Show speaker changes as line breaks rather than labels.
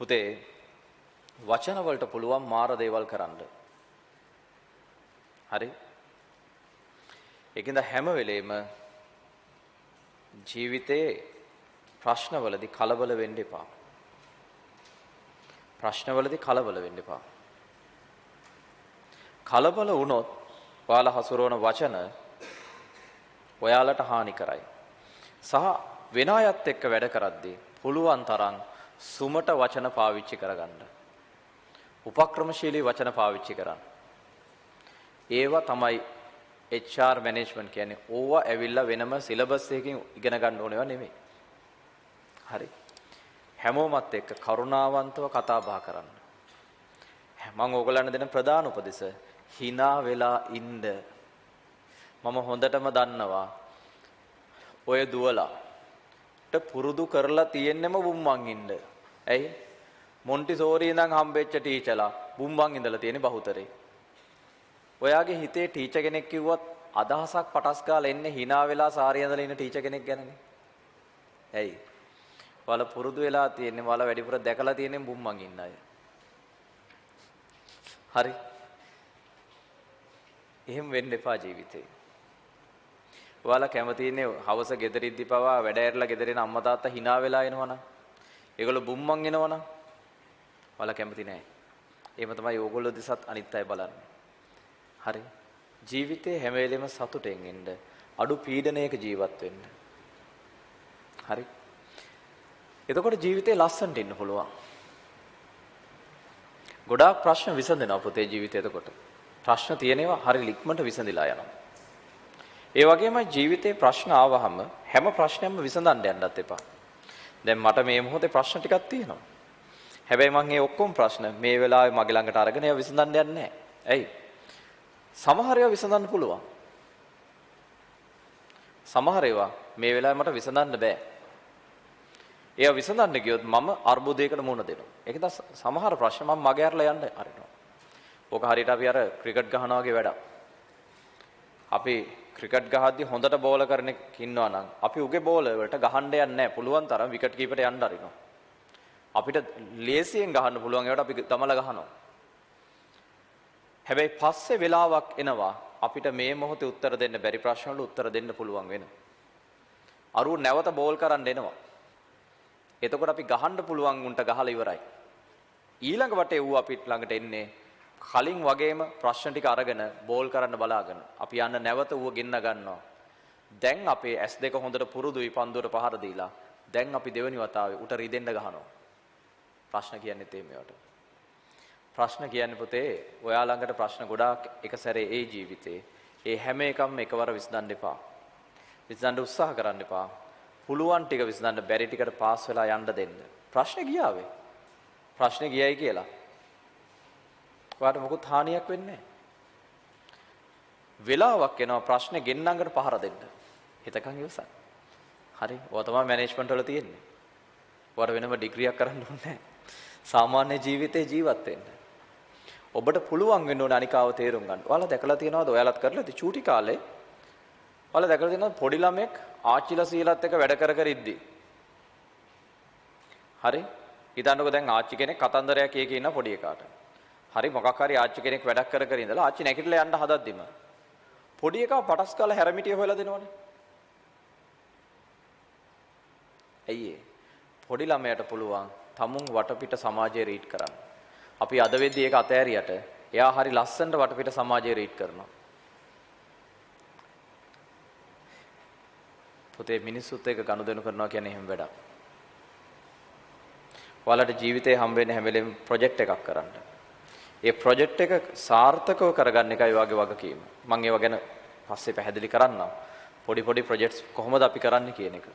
පුතේ වචන වලට පුළුවන් මාර දේවල් කරන්න. හරි? ඒකින්ද හැම වෙලේම ජීවිතේ ප්‍රශ්නවලදී කලබල වෙන්න එපා. ප්‍රශ්නවලදී කලබල වෙන්න එපා. කලබල වුණොත් ඔයාලා හසුරවන වචන ඔයාලට හානි කරයි. සහ වෙන අයත් එක්ක වැඩ කරද්දී පුළුවන් තරම් සුමට වචන පාවිච්චි කරගන්න. උපක්‍රමශීලී වචන පාවිච්චි කරන්න. ඒවා තමයි HR management කියන්නේ. ඕවා ඇවිල්ලා වෙනම සිලබස් එකකින් ඉගෙන ගන්න ඕනේවා නෙමෙයි. හරි. හැමෝමත් එක්ක කරුණාවන්තව කතා බහ කරන්න. මම ඕගොල්ලන්ට දෙන ප්‍රධාන උපදෙස hina වෙලා ඉන්න. මම හොඳටම දන්නවා ඔය දුවලාට පුරුදු කරලා තියෙන්නෙම බුම්මන් ඉන්න. ඇයි? මොන්ටිසෝරි ඉඳන් හම්බෙච්ච ටීචර්ලා බුම්මන් ඉඳලා තියෙන බහුතරේ. ඔයාගේ හිතේ ටීචර් කෙනෙක් කිව්වත් අදහසක් පටස් ගාලා එන්නේ hina වෙලා සාරිය ඇඳලා ඉන්න ටීචර් කෙනෙක් ගැනනේ. ඇයි? ඔයාලා පුරුදු වෙලා තියෙන්නේ ඔයාලා වැඩිපුර දැකලා තියෙන්නේ බුම්මන් ඉන්න අය. හරි. එහෙම වෙන්න එපා ජීවිතේ. ඔයාලා කැමති ඉන්නේ හවස ගෙදරින්දි පවා වැඩ ඇරලා ගෙදරින් අම්මා තාත්තා hina වෙලා එනවනම්. ඒගොල්ලෝ බුම්මන් එනවනම්. ඔයාලා කැමති නෑ. එහෙම තමයි ඕගොල්ලෝ දිසත් අනිත් අය බලන්නේ. හරි. ජීවිතේ හැම වෙලෙම සතුටෙන් ඉන්න. අඩු පීඩනයක ජීවත් වෙන්න. හරි. එතකොට ජීවිතේ ලස්සනට ඉන්න පුළුවන්. ගොඩාක් ප්‍රශ්න විසඳෙනවා පුතේ ජීවිතේ එතකොට. ප්‍රශ්න තියෙනවා හරි ලික්මට විසඳිලා යනවා. ඒ වගේම ජීවිතේ ප්‍රශ්න ආවහම හැම ප්‍රශ්නයක්ම විසඳන්න යන්නත් එපා. දැන් මට මේ මොහොතේ ප්‍රශ්න ටිකක් තියෙනවා. හැබැයි මම මේ ඔක්කොම ප්‍රශ්න මේ වෙලාවේ මගේ ළඟට අරගෙන ඒවා විසඳන්න යන්නේ නැහැ. ඇයි? සමහර ඒවා විසඳන්න පුළුවන්. සමහර ඒවා මේ වෙලාවේ මට විසඳන්න බෑ. ඒවා විසඳන්න ගියොත් මම අර්බුදයකට මුහුණ දෙනවා. ඒකද සමහර ප්‍රශ්න මම මගේ අරලා යන්න අරිනවා. ඕක හරියට අපි අර ක්‍රිකට් ගහනවා වගේ වැඩක්. අපි ක්‍රිකට් ගහද්දී හොඳට බෝල කරන කෙනෙක් ඉන්නවා නම් අපි උගේ බෝල වලට ගහන්න යන්නේ නැහැ. පුළුවන් තරම් විකට් කීපරට යන්න අරිනවා. අපිට ලේසියෙන් ගහන්න පුළුවන් ඒවට අපි තමලා ගහනවා. හැබැයි පස්සේ වෙලාවක් එනවා අපිට මේ මොහොතේ උත්තර දෙන්න බැරි ප්‍රශ්න වලට උත්තර දෙන්න පුළුවන් වෙනවා. අරුව නැවත බෝල් කරන්න එනවා. එතකොට අපි ගහන්න පුළුවන් උන්ට ගහලා ඉවරයි. ඊළඟ වටේ ඌ අපිට ළඟට එන්නේ කලින් වගේම ප්‍රශ්න ටික අරගෙන බෝල් කරන්න බලාගෙන අපි යන්න නැවත ඌව ගෙන්න ගන්නවා. දැන් අපේ S2 හොඳට පුරුදුයි පන්දුවට පහර දීලා. දැන් අපි දෙවෙනි වතාවේ උට රිදෙන්න ගහනවා. ප්‍රශ්න කියන්නේ තේ මේවට. ප්‍රශ්න කියන්නේ පුතේ ඔයා ළඟට ප්‍රශ්න ගොඩාක් එක සැරේ ඒ ජීවිතේ. ඒ හැම එකම එකවර විසඳන්න එපා. විසඳන්න උත්සාහ කරන්න එපා. පුළුවන් ටික විසඳන්න බැරි ටිකට පාස් වෙලා යන්න දෙන්න. ප්‍රශ්නේ ගියාවේ. ප්‍රශ්නේ ගියයි කියලා. ඔයාට මොකුත් හානියක් වෙන්නේ නැහැ. වෙලාවක් එනවා ප්‍රශ්නේ ගෙන්නංගට පහර දෙන්න. හිතකන් ඉවසන්න. හරි. ඔය තමයි මැනේජ්මන්ට් වල තියෙන්නේ. ඔයාට වෙනම ඩිග්‍රියක් කරන්න ඕනේ නැහැ. සාමාන්‍ය ජීවිතේ ජීවත් වෙන්න. ඔබට පුළුවන් වෙන්න ඕනේ අනිකාව තේරුම් ගන්න. ඔයාලා දැකලා තියෙනවද? ඔයාලත් කරලාද චූටි කාලේ? ඔයාලා දැකලා තියෙනවද පොඩි ළමෙක් ආච්චිලා සීලත් එක්ක වැඩ කර කර ඉද්දි? හරි? හිතන්නකෝ දැන් ආච්චි කෙනෙක් කතන්දරයක් කිය ඉන්න පොඩි එකාට. හරි මොකක් හරි ආච්චි කෙනෙක් වැඩක් කර කර ඉඳලා ආච්චි නැගිටලා යන්න හදද්දිම පොඩි එකා පටස් කාලා හැරමිටිය හොයලා දෙනවනේ. ඇයි ඒ? පොඩි ළමයට පුළුවන් තමුන් වටපිට සමාජය රීඩ් කරන්න. අපි අද වෙද්දී ඒක අතෑරියට එයා හරි ලස්සනට වටපිට සමාජය රීඩ් කරනවා. පුතේ මිනිස්සුත් එක්ක ගනුදෙනු කරනවා කියන්නේ එහෙම වැඩක්. ඔයාලට ජීවිතේ හම්බ වෙන හැම වෙලෙම ප්‍රොජෙක්ට් එකක් කරන්න. ඒ ප්‍රොජෙක්ට් එක සාර්ථකව කරගන්න එකයි ඔයාගේ වගකීම. මම ඒව ගැන පස්සේ පැහැදිලි කරන්නම්. පොඩි ප්‍රොජෙක්ට්ස් කොහොමද අපි කරන්නේ කියන එක.